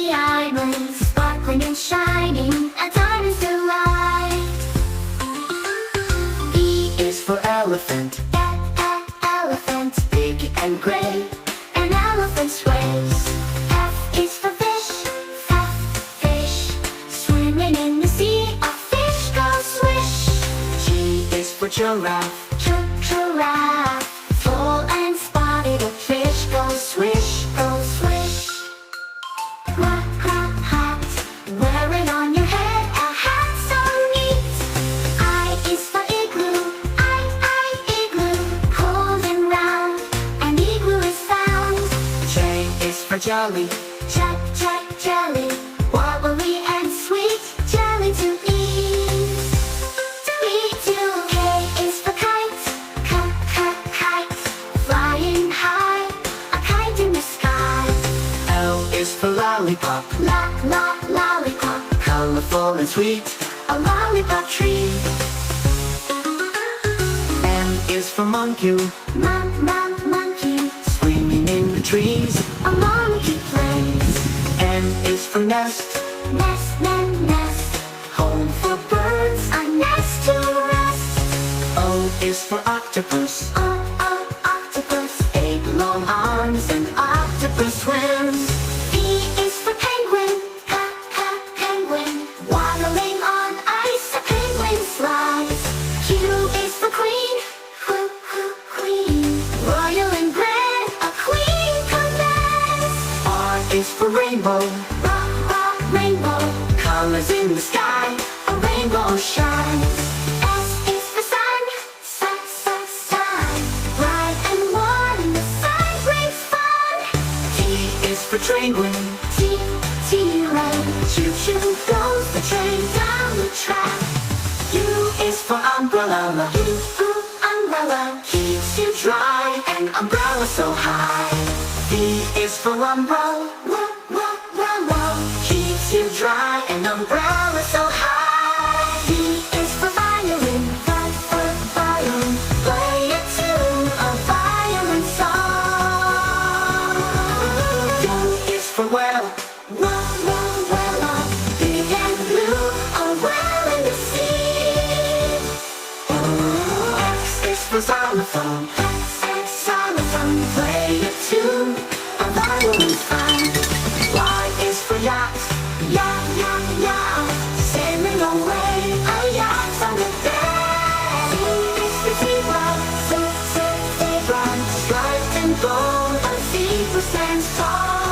the island, sparkling and shining, a diamond's delight. E is for elephant, elephant, big and gray, an elephant's race. F is for fish, fish, swimming in the sea, a fish goes swish. G is for giraffe, giraffe, full and spotted, a fish goes swish, goes swish. Hat, wear it on your head, a hat so neat. I is for igloo, igloo, cold and round, an igloo is found. J is for jelly, jelly, wobbly and sweet, jelly to eat. K is for kite, kite, flying high, a kite in the sky. L is for lollipop, lollipop, colorful and sweet, a lollipop tree. M is for monkey, monkey, swimming in the trees, a monkey plays. N is for nest, nest, home for birds, a nest to rest. O is for octopus, octopus, 8 long arms, and octopus swims. P is for penguin, penguin, waddling on ice, a penguin slides. Q is for queen, queen, royal and grand, a queen commands. R is for rainbow, rainbow, colors in the sky, a rainbow shines. S is for sun, sun, bright and warm, the sun brings fun. T is for train wing, T-rain, choo-choo goes the train down the track. U is for umbrella, umbrella, keeps you dry, an umbrella so high. V is for umbrella, keeps you dry, an umbrella so high. V is for violin, violin, play a tune, a violin song. U is for well, big and blue, a well in the sea. X is for xylophone, xylophone, play a tune, a violin's fine. Y is for yacht, yacht, sailing away, a yacht on the bay. Z is for zebra, zebra, striped and gold, a zebra stands tall.